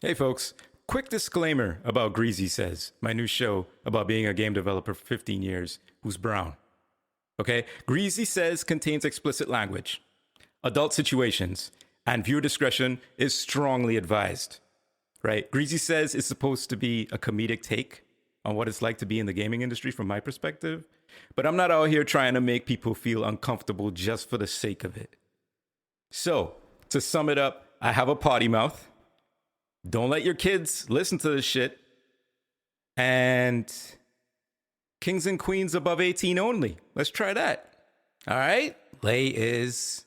Hey folks, quick disclaimer about Greasy Says, my new show about being a game developer for 15 years who's brown. Okay, Greasy Says contains explicit language, adult situations, and viewer discretion is strongly advised. Right? Greasy Says is supposed to be a comedic take on what it's like to be in the gaming industry from my perspective, but I'm not out here trying to make people feel uncomfortable just for the sake of it. So, to sum it up, I have a potty mouth. Don't let your kids listen to this shit. And kings and queens above 18 only. Let's try that. All right? Lay is...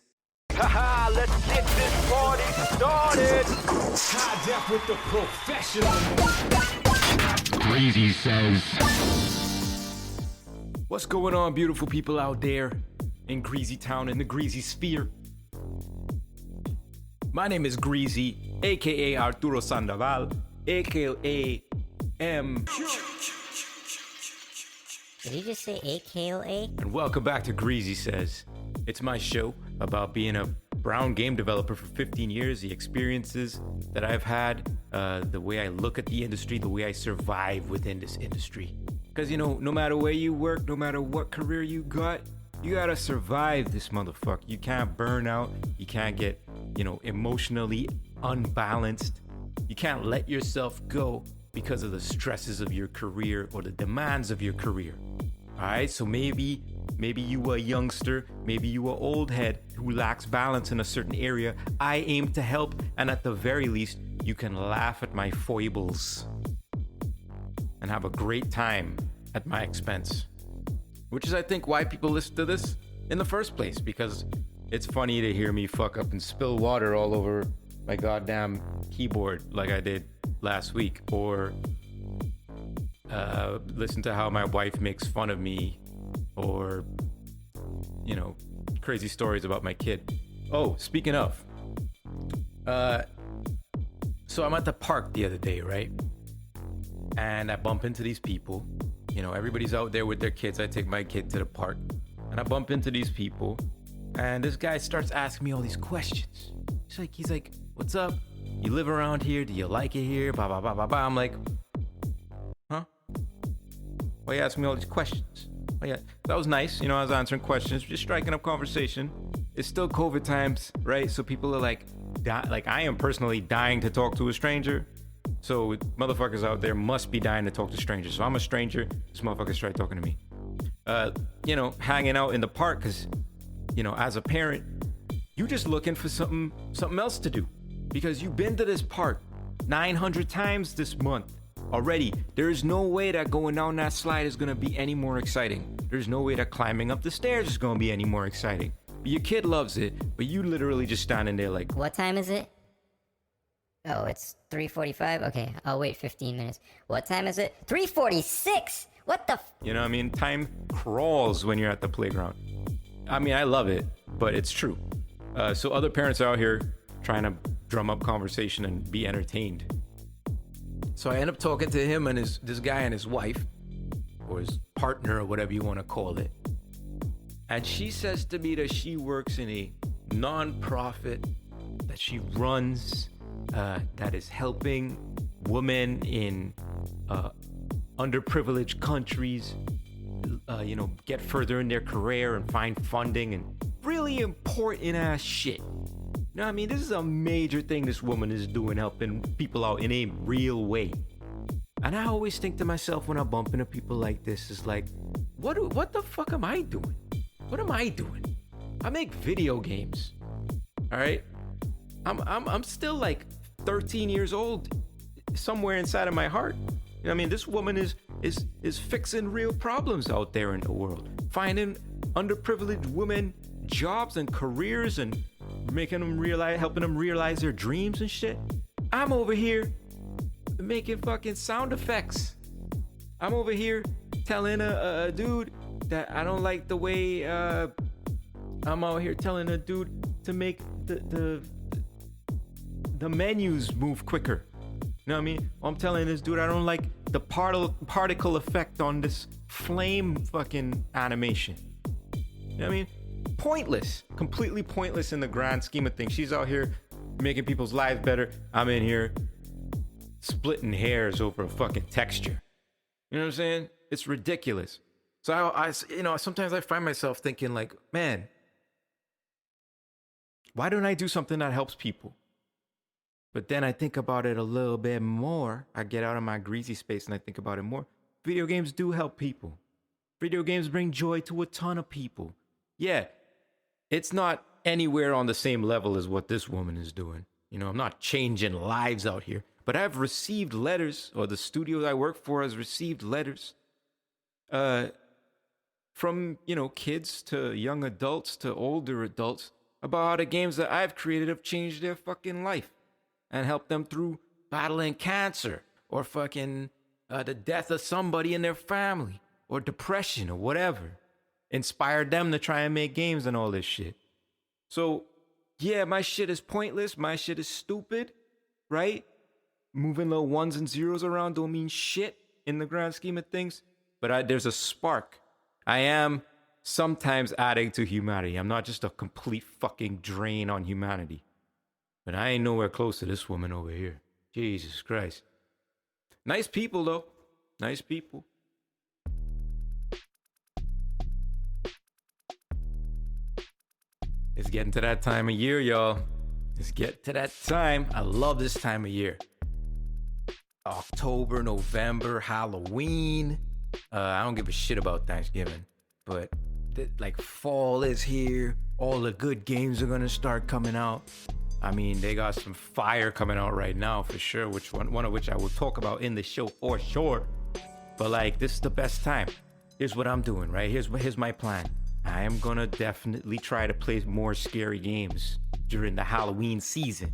Haha, let's get this party started. High def with the professional. Greasy Says. What's going on, beautiful people out there in Greasy Town, in the Greasy Sphere? My name is Greasy, a.k.a. Arturo Sandoval, a.k.a. M-Cue. Did he just say AKOA? And welcome back to Greasy Says. It's my show about being a brown game developer for 15 years, the experiences that I've had, the way I look at the industry, the way I survive within this industry. Because, you know, no matter where you work, no matter what career you gotta survive this motherfucker. You can't burn out. You can't get, emotionally unbalanced. You can't let yourself go because of the stresses of your career or the demands of your career. All right, so maybe you a youngster, maybe you a old head who lacks balance in a certain area. I aim to help, and at the very least, you can laugh at my foibles and have a great time at my expense. Which is, I think, why people listen to this in the first place, because it's funny to hear me fuck up and spill water all over my goddamn keyboard like I did last week, or listen to how my wife makes fun of me, or, crazy stories about my kid. Oh, speaking of, so I'm at the park the other day, right? And I bump into these people. Everybody's out there with their kids. I take my kid to the park, and I bump into these people, and this guy starts asking me all these questions. He's like, what's up? You live around here? Do you like it here? Blah, blah, blah, blah, blah. I'm like, huh? Why you asking me all these questions? Oh, yeah, that was nice. I was answering questions, just striking up conversation. It's still COVID times, right? So people are like I am personally dying to talk to a stranger. So motherfuckers out there must be dying to talk to strangers. So I'm a stranger. This motherfucker's trying talking to me. Hanging out in the park because, as a parent, you just looking for something else to do because you've been to this park 900 times this month already. There is no way that going down that slide is going to be any more exciting. There's no way that climbing up the stairs is going to be any more exciting. But your kid loves it, but you literally just standing there like... What time is it? Oh, it's 3:45? Okay, I'll wait 15 minutes. What time is it? 3:46! What the You know what I mean? Time crawls when you're at the playground. I mean, I love it, but it's true. So other parents are out here trying to drum up conversation and be entertained. So I end up talking to him and this guy and his wife, or his partner, or whatever you want to call it. And she says to me that she works in a non-profit that she runs, that is helping women in underprivileged countries, get further in their career and find funding and really important ass shit. You know what I mean? This is a major thing this woman is doing, helping people out in a real way. And I always think to myself when I bump into people like this, is like, what the fuck am I doing? What am I doing? I make video games. All right? I'm still like 13 years old somewhere inside of my heart. You know what I mean? This woman is fixing real problems out there in the world. Finding underprivileged women jobs and careers and helping them realize their dreams and shit. I'm over here making fucking sound effects. I'm over here telling a dude that I don't like the way I'm out here telling a dude to make the menus move quicker. You know what I mean? I'm telling this dude I don't like the particle effect on this flame fucking animation. You know what I mean? Pointless. Completely pointless in the grand scheme of things. She's out here making people's lives better. I'm in here splitting hairs over a fucking texture. You know what I'm saying? It's ridiculous. So I sometimes I find myself thinking like, man, why don't I do something that helps people? But then I think about it a little bit more. I get out of my greasy space and I think about it more. Video games do help people. Video games bring joy to a ton of people. Yeah, it's not anywhere on the same level as what this woman is doing. You know, I'm not changing lives out here. But I've received letters, or the studio I work for has received letters from, kids to young adults to older adults about how the games that I've created have changed their fucking life and helped them through battling cancer or fucking the death of somebody in their family or depression or whatever. Inspired them to try and make games and all this shit. So, yeah, my shit is pointless. My shit is stupid, right? Moving little ones and zeros around don't mean shit in the grand scheme of things. But there's a spark. I am sometimes adding to humanity. I'm not just a complete fucking drain on humanity. But I ain't nowhere close to this woman over here. Jesus Christ. Nice people, though. Nice people. It's getting to that time of year, y'all. It's getting to that time. I love this time of year. October, November, Halloween. I don't give a shit about Thanksgiving. But, fall is here. All the good games are going to start coming out. I mean, they got some fire coming out right now, for sure. One of which I will talk about in the show, for sure. But, this is the best time. Here's what I'm doing, right? Here's my plan. I am gonna definitely try to play more scary games during the Halloween season.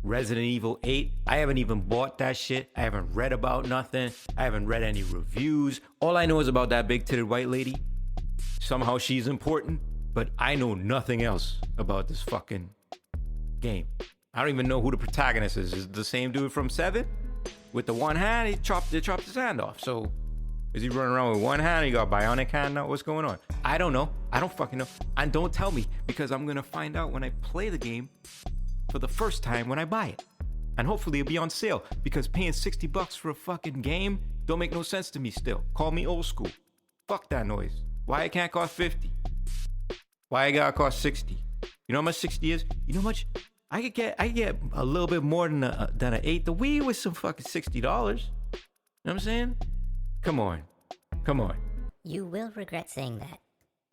Resident Evil 8, I haven't even bought that shit. I haven't read about nothing. I haven't read any reviews. All I know is about that big-titted white lady. Somehow she's important, but I know nothing else about this fucking game. I don't even know who the protagonist is. Is it the same dude from 7? With the one hand, they chopped his hand off. So, is he running around with one hand? He got a bionic hand now? What's going on? I don't know. I don't fucking know. And don't tell me, because I'm going to find out when I play the game for the first time when I buy it. And hopefully it'll be on sale, because paying $60 for a fucking game don't make no sense to me still. Call me old school. Fuck that noise. Why it can't cost 50? Why it gotta cost 60? You know how much 60 is? You know how much? I could get a little bit more than an 8. The Wii was some fucking $60. You know what I'm saying? Come on. You will regret saying that.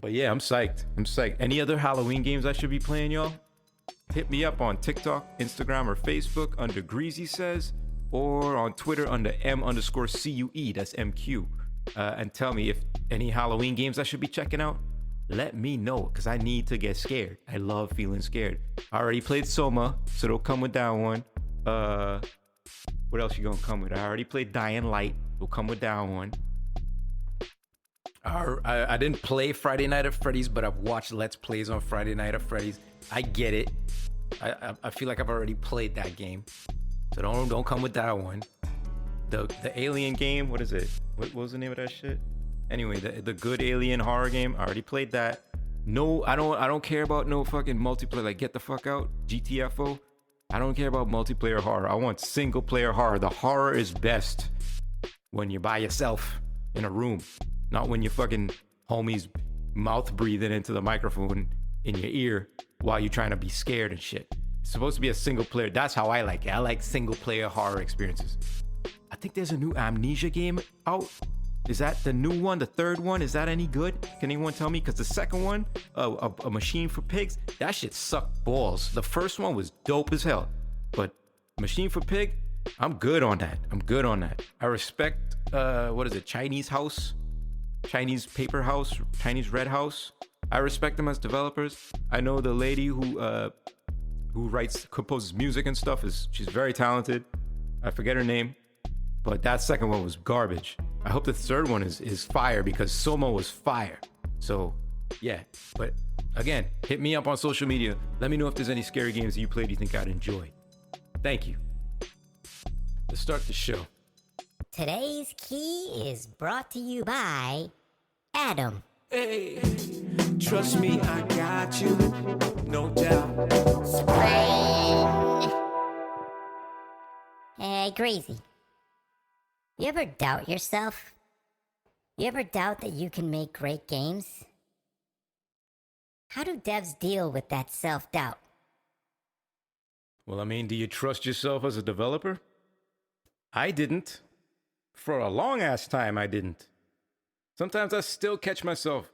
But yeah, I'm psyched. Any other Halloween games I should be playing, y'all? Hit me up on TikTok, Instagram, or Facebook under greasysays, or on Twitter under M_CUE, that's M-Cue. And tell me if any Halloween games I should be checking out. Let me know, because I need to get scared. I love feeling scared. I already played Soma, so it'll come with that one. What else you gonna come with? I already played Dying Light. It'll come with that one. I didn't play Friday Night at Freddy's, but I've watched Let's Plays on Friday Night at Freddy's. I get it. I feel like I've already played that game. So don't come with that one. The Alien game, what is it? What was the name of that shit? Anyway, the good Alien horror game, I already played that. No, I don't care about no fucking multiplayer. Like, get the fuck out, GTFO. I don't care about multiplayer horror. I want single player horror. The horror is best when you're by yourself in a room, not when your fucking homies mouth breathing into the microphone in your ear while you're trying to be scared and shit. It's supposed to be a single player. That's how I like it. I like single player horror experiences. I think there's a new Amnesia game out. Is that the new one? The third one? Is that any good? Can anyone tell me? Because the second one, a Machine for Pigs, that shit sucked balls. The first one was dope as hell. But Machine for Pig, I'm good on that. I respect, Chinese House? Chinese Paper House? Chinese Red House? I respect them as developers. I know the lady who composes music and stuff, she's very talented. I forget her name. But that second one was garbage. I hope the third one is fire, because Soma was fire. So, yeah. But again, hit me up on social media. Let me know if there's any scary games that you played you think I'd enjoy. Thank you. Let's start the show. Today's key is brought to you by Adam. Hey, trust me, I got you, no doubt. Spring. Hey, Greasy. You ever doubt yourself? You ever doubt that you can make great games? How do devs deal with that self-doubt? Well, I mean, do you trust yourself as a developer? I didn't. For a long-ass time, I didn't. Sometimes I still catch myself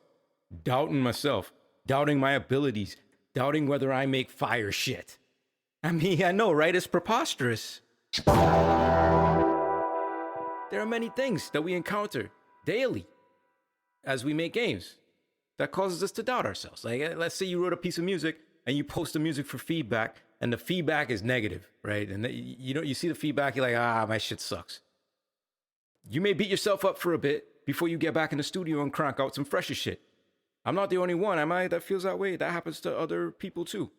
doubting myself, doubting my abilities, doubting whether I make fire shit. I mean, I know, right? It's preposterous. There are many things that we encounter daily as we make games that causes us to doubt ourselves. Like, let's say you wrote a piece of music and you post the music for feedback, and the feedback is negative, right? And you see the feedback, you're like, my shit sucks. You may beat yourself up for a bit before you get back in the studio and crank out some fresher shit. I'm not the only one, am I? That feels that way. That happens to other people too.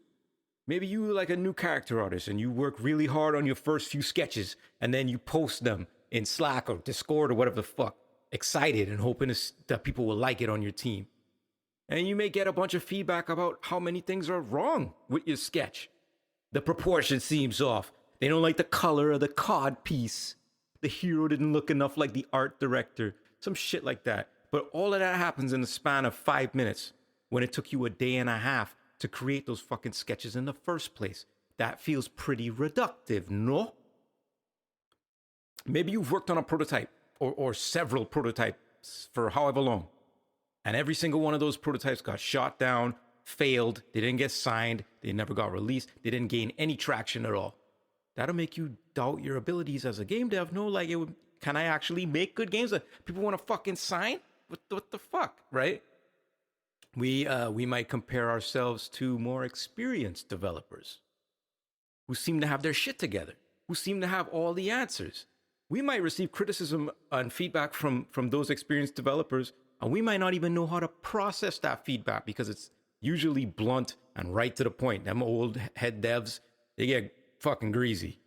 Maybe you like a new character artist and you work really hard on your first few sketches and then you post them in Slack or Discord or whatever the fuck, excited and hoping that people will like it on your team. And you may get a bunch of feedback about how many things are wrong with your sketch. The proportion seems off. They don't like the color of the cod piece. The hero didn't look enough like the art director. Some shit like that. But all of that happens in the span of 5 minutes when it took you a day and a half to create those fucking sketches in the first place. That feels pretty reductive, no? Maybe you've worked on a prototype or several prototypes for however long. And every single one of those prototypes got shot down, failed, they didn't get signed, they never got released, they didn't gain any traction at all. That'll make you doubt your abilities as a game dev. No, like, can I actually make good games that people want to fucking sign? What the fuck, right? We might compare ourselves to more experienced developers who seem to have their shit together, who seem to have all the answers. We might receive criticism and feedback from those experienced developers, and we might not even know how to process that feedback because it's usually blunt and right to the point. Them old head devs, they get fucking greasy.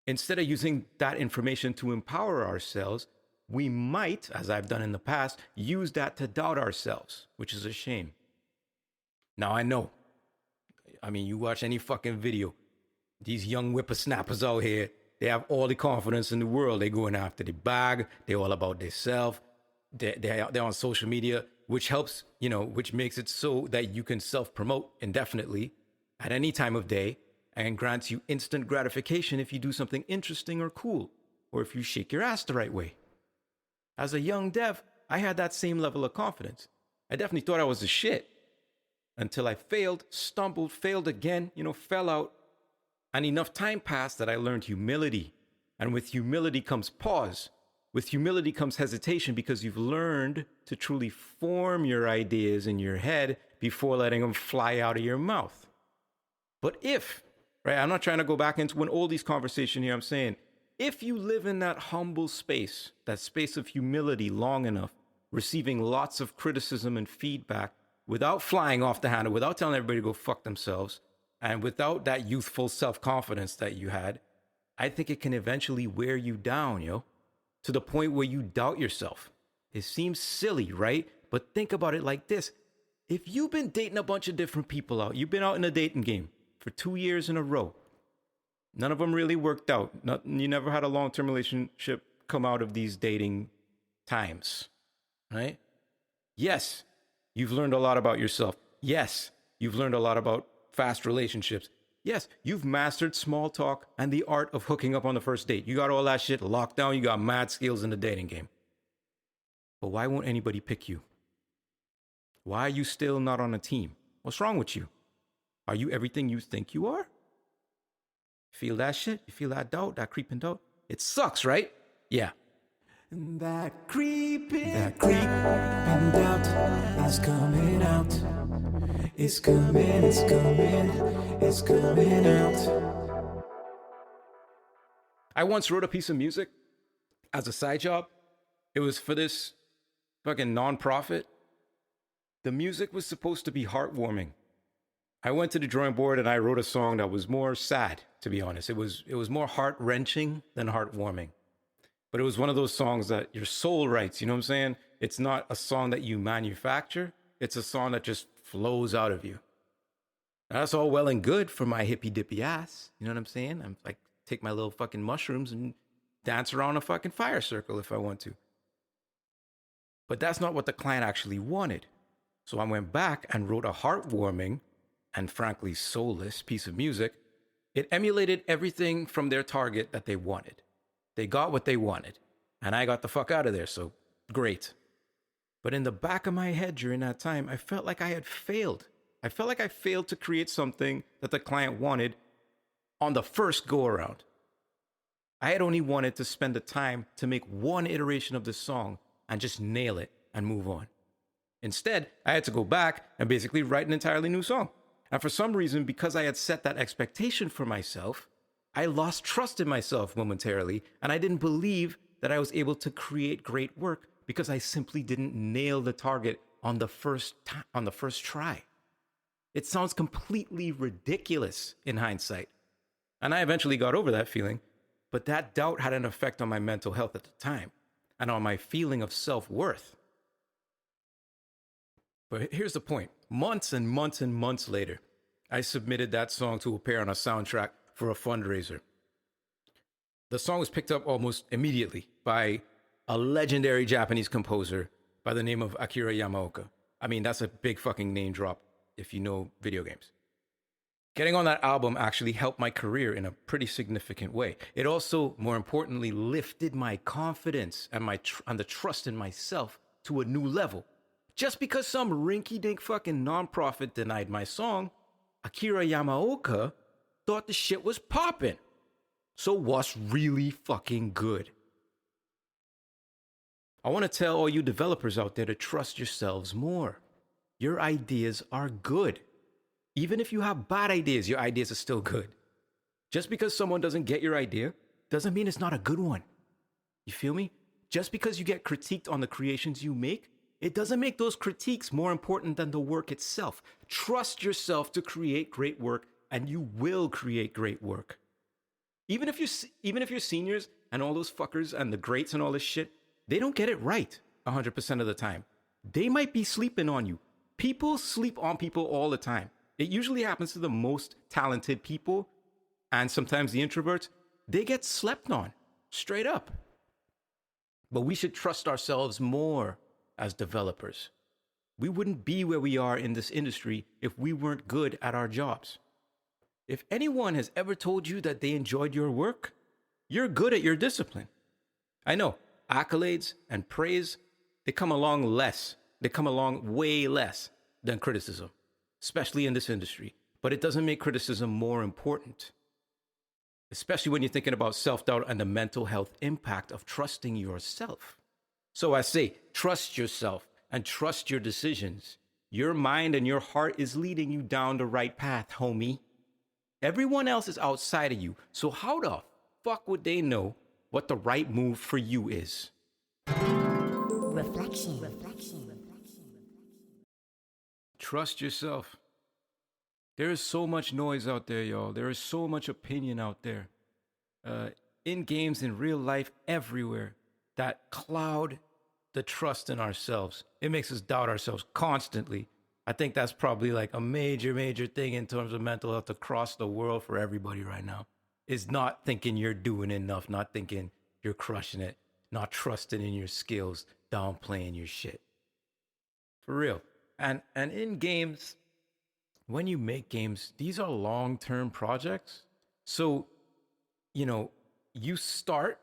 Instead of using that information to empower ourselves, we might, as I've done in the past, use that to doubt ourselves, which is a shame. Now, I know. I mean, you watch any fucking video, these young whippersnappers out here, they have all the confidence in the world. They're going after the bag. They're all about themselves. They're on social media, which helps, which makes it so that you can self-promote indefinitely at any time of day and grants you instant gratification if you do something interesting or cool, or if you shake your ass the right way. As a young dev, I had that same level of confidence. I definitely thought I was the shit until I failed, stumbled, failed again, fell out. And enough time passed that I learned humility. And with humility comes pause. With humility comes hesitation because you've learned to truly form your ideas in your head before letting them fly out of your mouth. But right, I'm not trying to go back into an oldies conversation here. I'm saying, if you live in that humble space, that space of humility long enough, receiving lots of criticism and feedback without flying off the handle, without telling everybody to go fuck themselves, and without that youthful self-confidence that you had, I think it can eventually wear you down, to the point where you doubt yourself. It seems silly, right? But think about it like this. If you've been dating a bunch of different people out, you've been out in a dating game for 2 years in a row, none of them really worked out. You never had a long-term relationship come out of these dating times, right? Yes, you've learned a lot about yourself. Yes, you've learned a lot about fast relationships. Yes, you've mastered small talk and the art of hooking up on the first date. You got all that shit locked down. You got mad skills in the dating game. But why won't anybody pick you? Why are you still not on a team? What's wrong with you? Are you everything you think you are? Feel that shit? You feel that doubt, that creeping doubt? It sucks, right? Yeah. That creeping doubt is coming out. It's coming out. I once wrote a piece of music as a side job. It was for this fucking nonprofit. The music was supposed to be heartwarming. I went to the drawing board and I wrote a song that was more sad, to be honest. It was more heart-wrenching than heartwarming. But it was one of those songs that your soul writes, you know what I'm saying? It's not a song that you manufacture. It's a song that just flows out of you. Now, that's all well and good for my hippy-dippy ass. You know what I'm saying? I'm like, take my little fucking mushrooms and dance around a fucking fire circle if I want to. But that's not what the client actually wanted. So I went back and wrote a heartwarming and frankly soulless piece of music. It emulated everything from their target that they wanted. They got what they wanted, and I got the fuck out of there, so great. But in the back of my head during that time, I felt like I had failed. I felt like I failed to create something that the client wanted on the first go around. I had only wanted to spend the time to make one iteration of this song and just nail it and move on. Instead, I had to go back and basically write an entirely new song. And for some reason, because I had set that expectation for myself, I lost trust in myself momentarily, and I didn't believe that I was able to create great work because I simply didn't nail the target on the first try. It sounds completely ridiculous in hindsight. And I eventually got over that feeling, but that doubt had an effect on my mental health at the time and on my feeling of self-worth. But here's the point. Months and months and months later, I submitted that song to appear on a soundtrack for a fundraiser. The song was picked up almost immediately by a legendary Japanese composer by the name of Akira Yamaoka. I mean, that's a big fucking name drop if you know video games. Getting on that album actually helped my career in a pretty significant way. It also, more importantly, lifted my confidence and the trust in myself to a new level. Just because some rinky-dink fucking nonprofit denied my song, Akira Yamaoka thought the shit was poppin'. So what's really fucking good? I want to tell all you developers out there to trust yourselves more. Your ideas are good. Even if you have bad ideas, your ideas are still good. Just because someone doesn't get your idea doesn't mean it's not a good one. You feel me? Just because you get critiqued on the creations you make, it doesn't make those critiques more important than the work itself. Trust yourself to create great work, and you will create great work. Even if you're seniors and all those fuckers and the greats and all this shit, they don't get it right 100% of the time. They might be sleeping on you. People sleep on people all the time. It usually happens to the most talented people, and sometimes the introverts. They get slept on, straight up. But we should trust ourselves more as developers. We wouldn't be where we are in this industry if we weren't good at our jobs. If anyone has ever told you that they enjoyed your work, you're good at your discipline. I know, accolades and praise, they come along way less than criticism, especially in this industry. But it doesn't make criticism more important, especially when you're thinking about self-doubt and the mental health impact of trusting yourself. So I say, trust yourself and trust your decisions. Your mind and your heart is leading you down the right path, homie. Everyone else is outside of you, so how the fuck would they know what the right move for you is? Reflection. Trust yourself. There is so much noise out there, y'all. There is so much opinion out there. In games, in real life, everywhere, that cloud the trust in ourselves. It makes us doubt ourselves constantly. I think that's probably like a major thing in terms of mental health across the world for everybody right now. Is not thinking you're doing enough, not thinking you're crushing it, not trusting in your skills, downplaying your shit. For real. And in games, when you make games, these are long-term projects. So, you start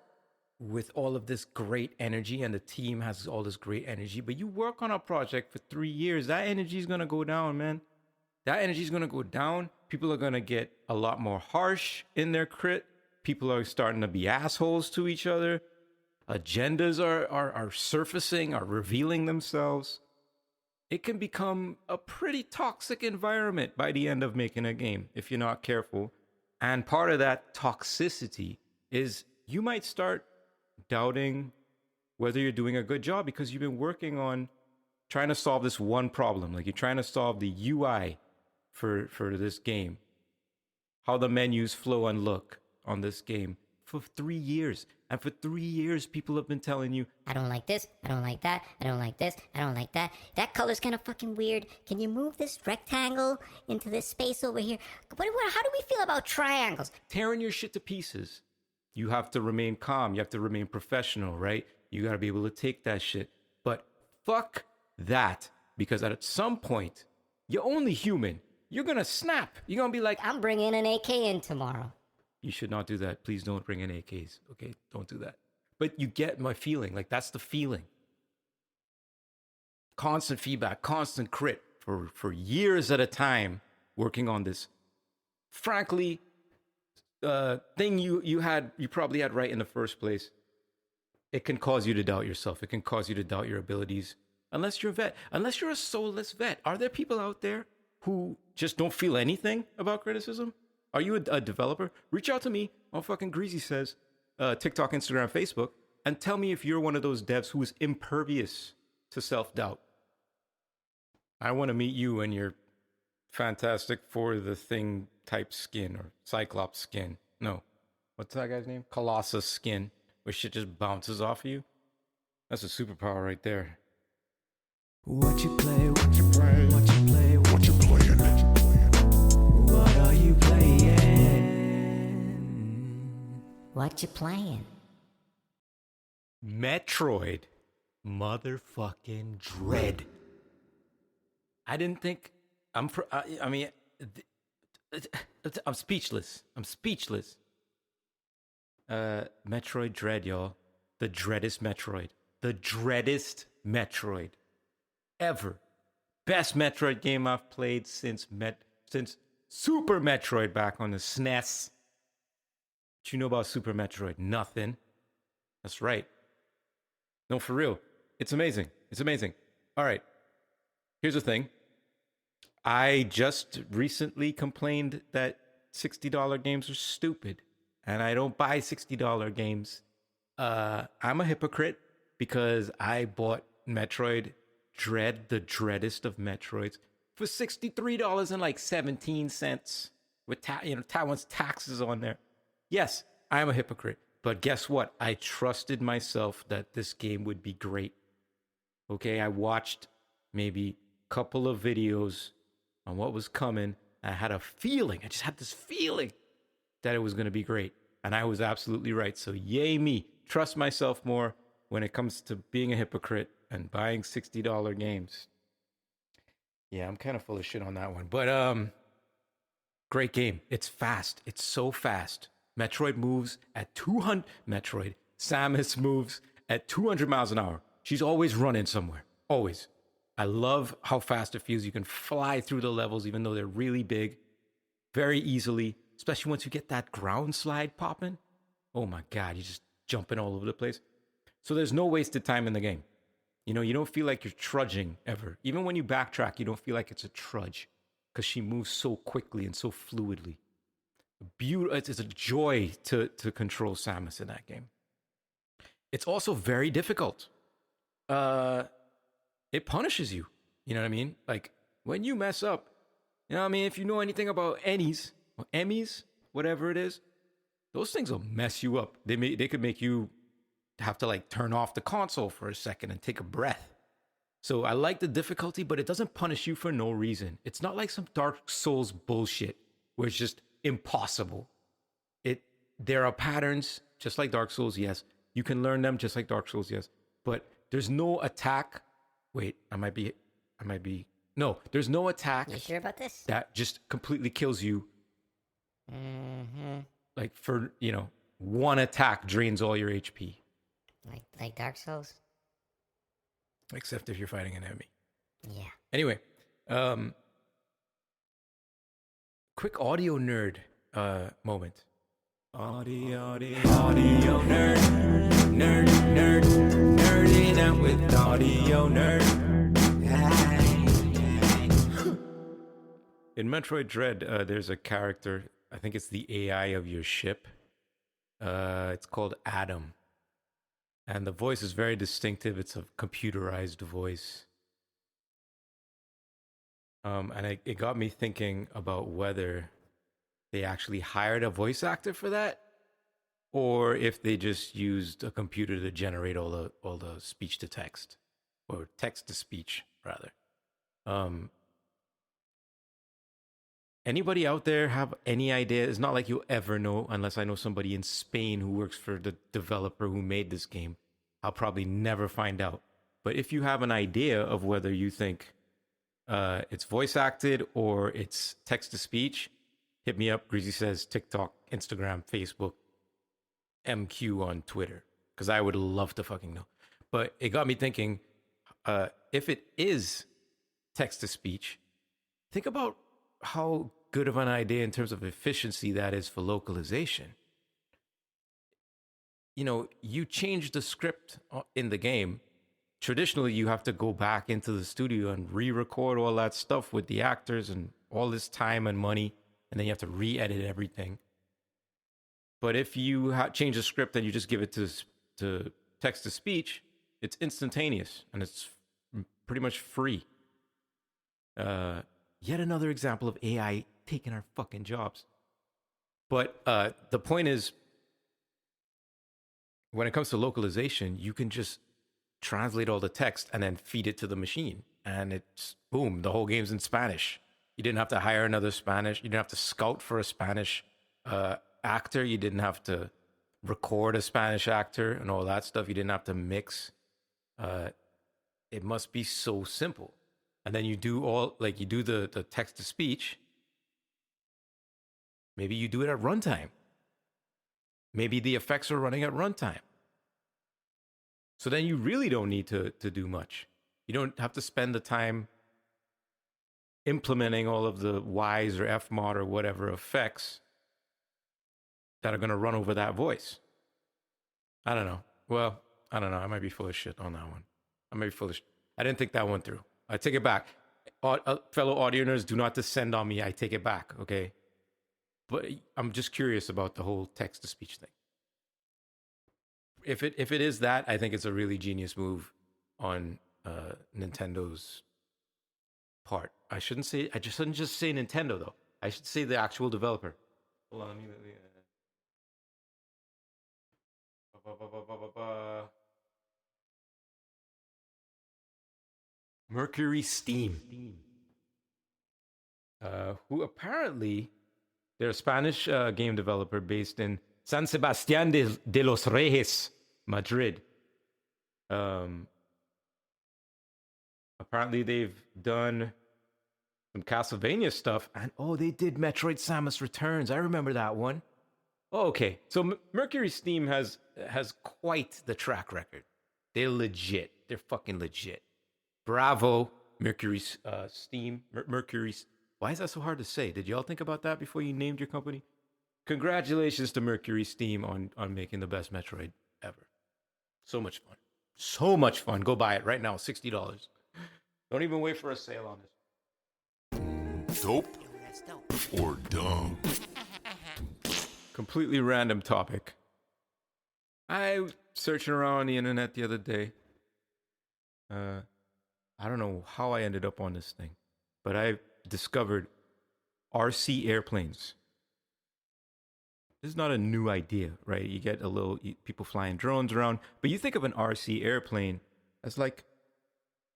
with all of this great energy and the team has all this great energy, but you work on a project for 3 years, that energy is going to go down, man. That energy is going to go down. People are going to get a lot more harsh in their crit. People are starting to be assholes to each other. Agendas are surfacing, are revealing themselves. It can become a pretty toxic environment by the end of making a game if you're not careful. And part of that toxicity is you might start doubting whether you're doing a good job because you've been working on trying to solve this one problem. Like you're trying to solve the UI for this game, how the menus flow and look on this game for 3 years. And for 3 years, people have been telling you, I don't like this. I don't like that. I don't like this. I don't like that. That color's kind of fucking weird. Can you move this rectangle into this space over here? How do we feel about triangles? tearing your shit to pieces. You have to remain calm. You have to remain professional, right? You got to be able to take that shit. But fuck that. Because at some point, you're only human. You're going to snap. You're going to be like, I'm bringing an AK in tomorrow. you should not do that. Please don't bring in AKs. Okay? Don't do that. But you get my feeling. Like, that's the feeling. Constant feedback, constant crit for years at a time, working on this. Frankly, thing you probably had right in the first place. It can cause you to doubt yourself. It can cause you to doubt your abilities. Unless you're a vet. Unless you're a soulless vet. Are there people out there who just don't feel anything about criticism? Are you a developer? Reach out to me on fucking Greasy Says, TikTok, Instagram, Facebook, and tell me if you're one of those devs who is impervious to self-doubt. I want to meet you and your fantastic for the thing type skin or Cyclops skin. No. What's that guy's name? Colossus skin, where shit just bounces off of you. That's a superpower right there. What you play, what you play, what you play, what you playing, what are you playing? What you playing? Metroid motherfucking Dread. I didn't think I'm speechless. I'm speechless. Metroid Dread, y'all. The dreadest Metroid. The dreadest Metroid ever. Best Metroid game I've played since Super Metroid back on the SNES. What you know about Super Metroid? Nothing. That's right. No, for real. It's amazing. It's amazing. All right. Here's the thing. I just recently complained that $60 games are stupid. And I don't buy $60 games. I'm a hypocrite because I bought Metroid Dread, the dreadest of Metroids, for $63 and like 17 cents with Taiwan's taxes on there. Yes, I am a hypocrite. But guess what? I trusted myself that this game would be great. Okay, I watched maybe a couple of videos on what was coming. I had a feeling. I just had this feeling that it was going to be great. And I was absolutely right. So yay me. Trust myself more when it comes to being a hypocrite and buying $60 games. Yeah, I'm kind of full of shit on that one. But great game. It's fast. It's so fast. Metroid moves at 200. Metroid. Samus moves at 200 miles an hour. She's always running somewhere. Always. I love how fast it feels. You can fly through the levels even though they're really big very easily, especially once you get that ground slide popping. Oh my God, you're just jumping all over the place. So there's no wasted time in the game. You know, you don't feel like you're trudging ever. Even when you backtrack, you don't feel like it's a trudge because she moves so quickly and so fluidly. It's a joy to control Samus in that game. It's also very difficult. It punishes you. You know what I mean? Like when you mess up, you know what I mean? If you know anything about Ennies or Emmys, whatever it is, those things will mess you up. They could make you have to like turn off the console for a second and take a breath. So I like the difficulty, but it doesn't punish you for no reason. It's not like some Dark Souls bullshit where it's just impossible. There are patterns, just like Dark Souls, yes. You can learn them just like Dark Souls, yes. But there's no attack. Wait, no, there's no attack. You sure about this? That just completely kills you. Mm-hmm. Like for, one attack drains all your HP. Like Dark Souls? Except if you're fighting an enemy. Yeah. Anyway, quick audio nerd moment. Audio nerd, nerding out with audio nerd. In Metroid Dread, there's a character, I think it's the AI of your ship. It's called Adam. And the voice is very distinctive. It's a computerized voice. And it got me thinking about whether they actually hired a voice actor for that, or if they just used a computer to generate all the speech to text, or text to speech rather. Anybody out there have any idea? It's not like you'll ever know unless I know somebody in Spain who works for the developer who made this game. I'll probably never find out. But if you have an idea of whether you think it's voice acted or it's text to speech, hit me up. Greasy Says, TikTok, Instagram, Facebook, M-Cue on Twitter, because I would love to fucking know. But it got me thinking, if it is text to speech, think about how good of an idea in terms of efficiency that is for localization. You know, you change the script in the game. Traditionally, you have to go back into the studio and re-record all that stuff with the actors and all this time and money, and then you have to re-edit everything. But if you change the script and you just give it to text to speech, it's instantaneous and it's pretty much free. Yet another example of AI taking our fucking jobs. But the point is, when it comes to localization, you can just translate all the text and then feed it to the machine. And it's, boom, the whole game's in Spanish. You didn't have to hire another Spanish. You didn't have to scout for a Spanish actor. You didn't have to record a Spanish actor and all that stuff. You didn't have to mix. It must be so simple. And then you do the text to speech. Maybe you do it at runtime. Maybe the effects are running at runtime. So then you really don't need to do much. You don't have to spend the time implementing all of the Ys or Fmod or whatever effects that are going to run over that voice. I don't know. Well, I don't know. I might be full of shit on that one. I might be full of shit. I didn't think that one through. I take it back. Fellow audioners, do not descend on me. I take it back, okay? But I'm just curious about the whole text-to-speech thing. If it is that, I think it's a really genius move on Nintendo's part. I shouldn't just say Nintendo, though. I should say the actual developer. Hold on, let me Mercury Steam, who apparently they're a Spanish game developer based in San Sebastián de los Reyes, Madrid. Apparently they've done some Castlevania stuff, and they did Metroid Samus Returns. I remember that one. Oh, okay, so Mercury Steam has quite the track record. They're legit. They're fucking legit. Bravo, Mercury Steam. Mercury. Why is that so hard to say? Did y'all think about that before you named your company? Congratulations to Mercury Steam on making the best Metroid ever. So much fun. So much fun. Go buy it right now. $60. Don't even wait for a sale on this. Dope or dumb? Completely random topic. I was searching around the internet the other day. I don't know how I ended up on this thing, but I discovered RC airplanes. This is not a new idea, right? You get people flying drones around, but you think of an RC airplane as like,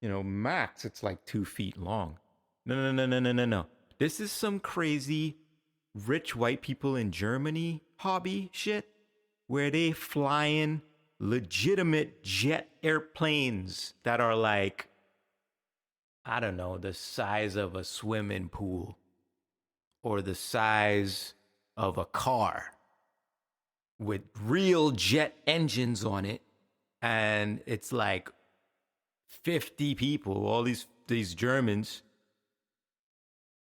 max, it's like 2 feet long. No. This is some crazy rich white people in Germany hobby shit where they flying legitimate jet airplanes that are like, I don't know, the size of a swimming pool or the size of a car with real jet engines on it. And it's like 50 people, all these Germans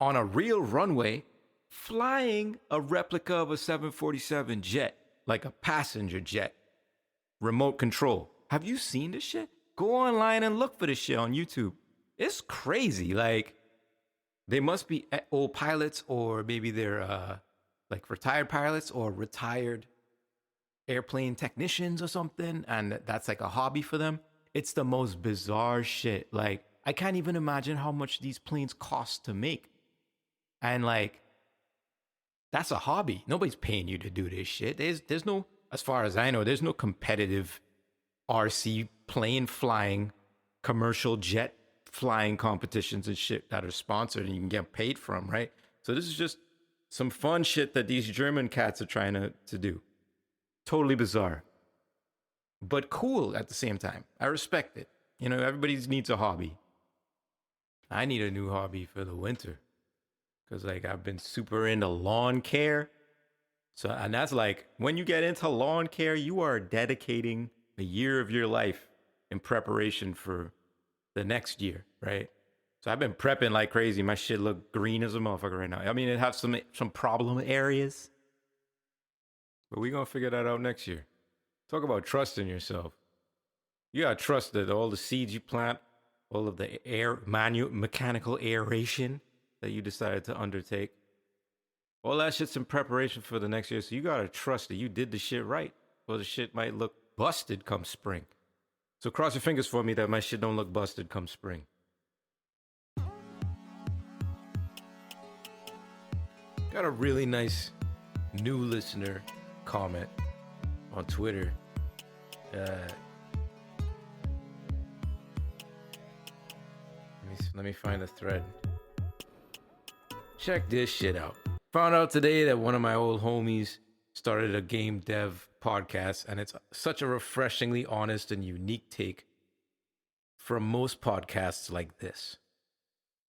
on a real runway flying a replica of a 747 jet, like a passenger jet, remote control. Have you seen this shit? Go online and look for this shit on YouTube. It's crazy. Like, they must be old pilots, or maybe they're like retired pilots or retired airplane technicians or something, and that's like a hobby for them. It's the most bizarre shit. Like, I can't even imagine how much these planes cost to make. And like, that's a hobby. Nobody's paying you to do this shit. There's no as far as I know, there's no competitive RC plane flying, commercial jet flying competitions and shit that are sponsored and you can get paid from, right? So this is just some fun shit that these German cats are trying to do. Totally bizarre, but cool at the same time. I respect it. You know, everybody needs a hobby. I need a new hobby for the winter because, like, I've been super into lawn care. So, and that's like, when you get into lawn care, you are dedicating a year of your life in preparation for the next year, right? So I've been prepping like crazy. My shit look green as a motherfucker right now. I mean, it has some problem areas, but we're going to figure that out next year. Talk about trusting yourself. You got to trust that all the seeds you plant, all of the mechanical aeration that you decided to undertake, all that shit's in preparation for the next year. So you got to trust that you did the shit right, or the shit might look busted come spring. So cross your fingers for me that my shit don't look busted come spring. Got a really nice new listener comment on Twitter. Let me find the thread. Check this shit out. Found out today that one of my old homies started a game dev podcast, and it's such a refreshingly honest and unique take from most podcasts like this.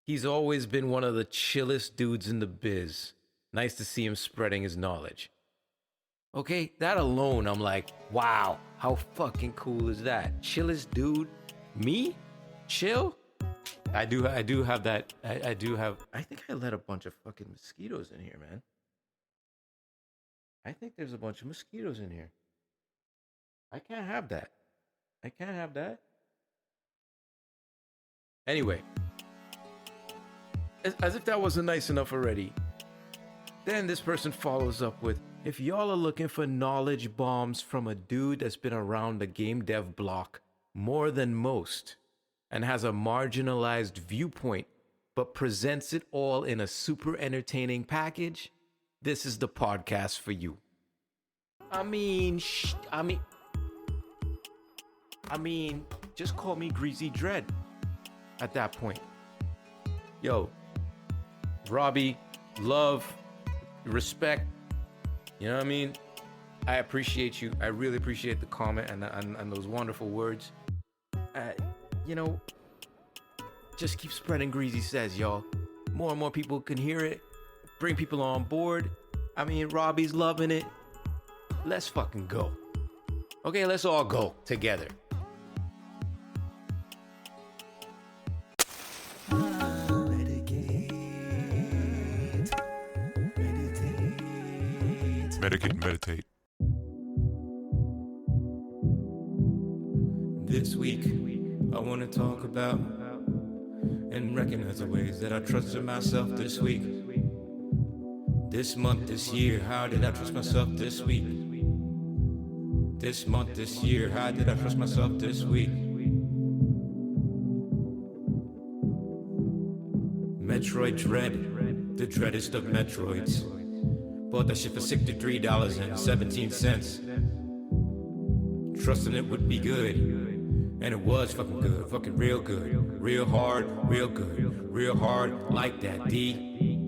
He's always been one of the chillest dudes in the biz. Nice to see him spreading his knowledge. Okay, that alone, I'm like, wow, how fucking cool is that? Chillest dude? Me? Chill? I do have that. I think I let a bunch of fucking mosquitoes in here, man. I think there's a bunch of mosquitoes in here. I can't have that. Anyway, as if that wasn't nice enough already, then this person follows up with, if y'all are looking for knowledge bombs from a dude that's been around the game dev block more than most and has a marginalized viewpoint but presents it all in a super entertaining package, this is the podcast for you. I mean, just call me Greasy Dread at that point. Yo, Robbie, love, respect, you know what I mean? I appreciate you. I really appreciate the comment and those wonderful words. You know, just keep spreading Greasy Says, y'all. More and more people can hear it. Bring people on board. I mean, Robbie's loving it. Let's fucking go. Okay, let's all go together. Medicate and meditate. This week, I want to talk about and recognize the ways that I trusted myself this week. This month, this year, how did I trust myself this week? This month, this year, how did I trust myself this week? Metroid Dread, the dreadest of Metroids. Bought that shit for $63.17. Trusting it would be good. And it was fucking good, fucking real good. Real hard, real good. Real hard, like that, D.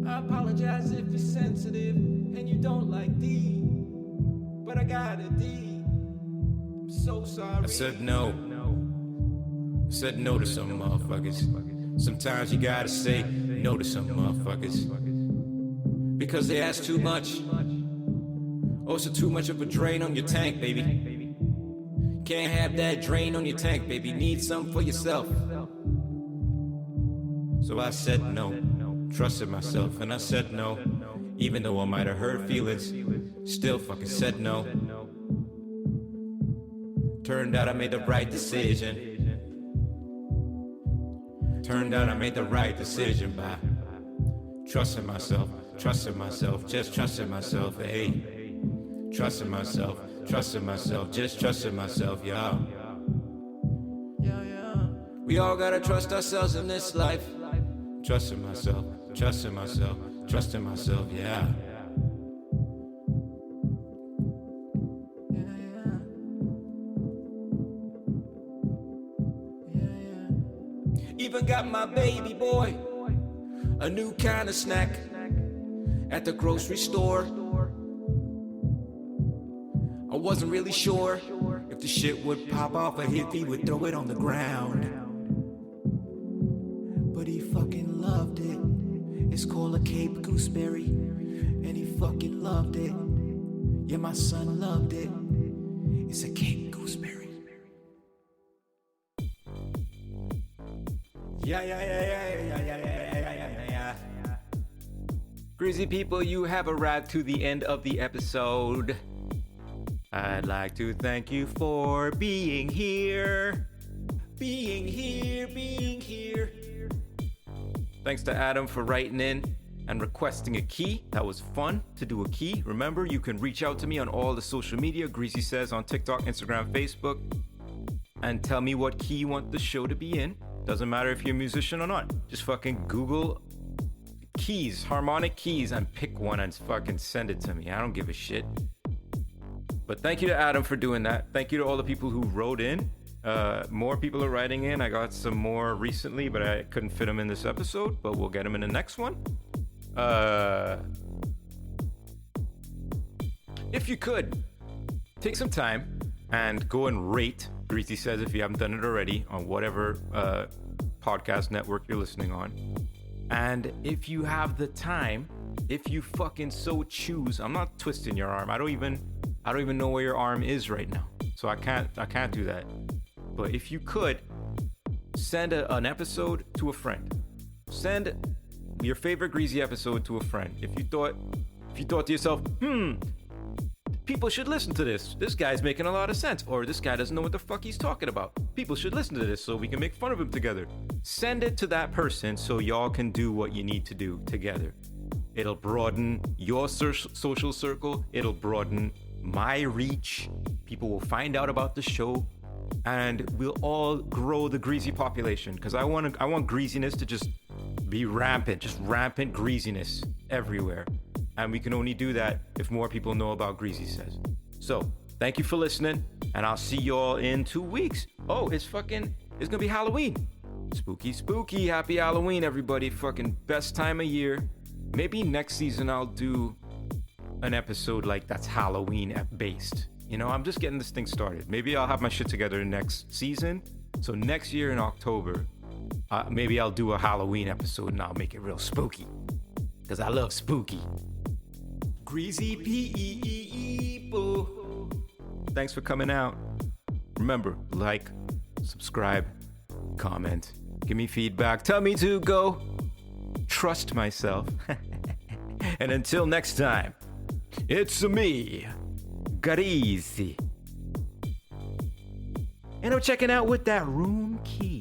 I apologize if you're sensitive and you don't like D. But I got a D. I'm so sorry. I said no. I said no to some motherfuckers. Sometimes you gotta say no to some motherfuckers. Because they ask too much. Oh, so too much of a drain on your tank, baby. Can't have that drain on your tank, baby. Need something for yourself. So I said no. Trusted myself, and I said no. Even though I might have hurt feelings, still fucking said no. Turned out I made the right decision. Turned out I made the right decision by trusting myself, just trusting myself, hey. Trusting myself, just trusting myself, y'all. We all gotta trust ourselves in this life. Trusting myself, trusting myself, yeah. Even got my baby boy a new kind of snack at the grocery store. I wasn't really sure if the shit would pop off or if he would throw it on the ground. But he fucking loved it. It's called a Cape Gooseberry, and he fucking loved it. Yeah, my son loved it. It's a Cape Gooseberry. Yeah. Greasy people, you have arrived to the end of the episode. I'd like to thank you for being here. Being here. Thanks to Adam for writing in and requesting a key. That was fun to do a key. Remember, you can reach out to me on all the social media, Greasy Says on TikTok, Instagram, Facebook, and tell me what key you want the show to be in. Doesn't matter if you're a musician or not. Just fucking Google keys, harmonic keys, and pick one and fucking send it to me. I don't give a shit. But thank you to Adam for doing that. Thank you to all the people who wrote in. More people are writing in. I got some more recently, but I couldn't fit them in this episode, but we'll get them in the next one. If you could, take some time and go and rate Greasy Says if you haven't done it already on whatever podcast network you're listening on. And if you have the time, if you fucking so choose, I'm not twisting your arm. I don't even know where your arm is right now, so I can't do that. But if you could, send an episode to a friend. Send your favorite Greasy episode to a friend. If you thought to yourself, people should listen to this. This guy's making a lot of sense. Or this guy doesn't know what the fuck he's talking about. People should listen to this so we can make fun of him together. Send it to that person so y'all can do what you need to do together. It'll broaden your social circle. It'll broaden my reach. People will find out about the show. And we'll all grow the greasy population. Because I want greasiness to just be rampant. Just rampant greasiness everywhere. And we can only do that if more people know about Greasy Says. So, thank you for listening, and I'll see y'all in 2 weeks. Oh, it's gonna be Halloween. Spooky, happy Halloween, everybody. Fucking best time of year. Maybe next season I'll do an episode like that's Halloween based. You know, I'm just getting this thing started. Maybe I'll have my shit together next season. So next year in October, maybe I'll do a Halloween episode and I'll make it real spooky. Because I love spooky. Greasy people. Thanks for coming out. Remember, like, subscribe, comment, give me feedback, tell me to go trust myself. And until next time, it's me, Greasy. And I'm checking out with that room key.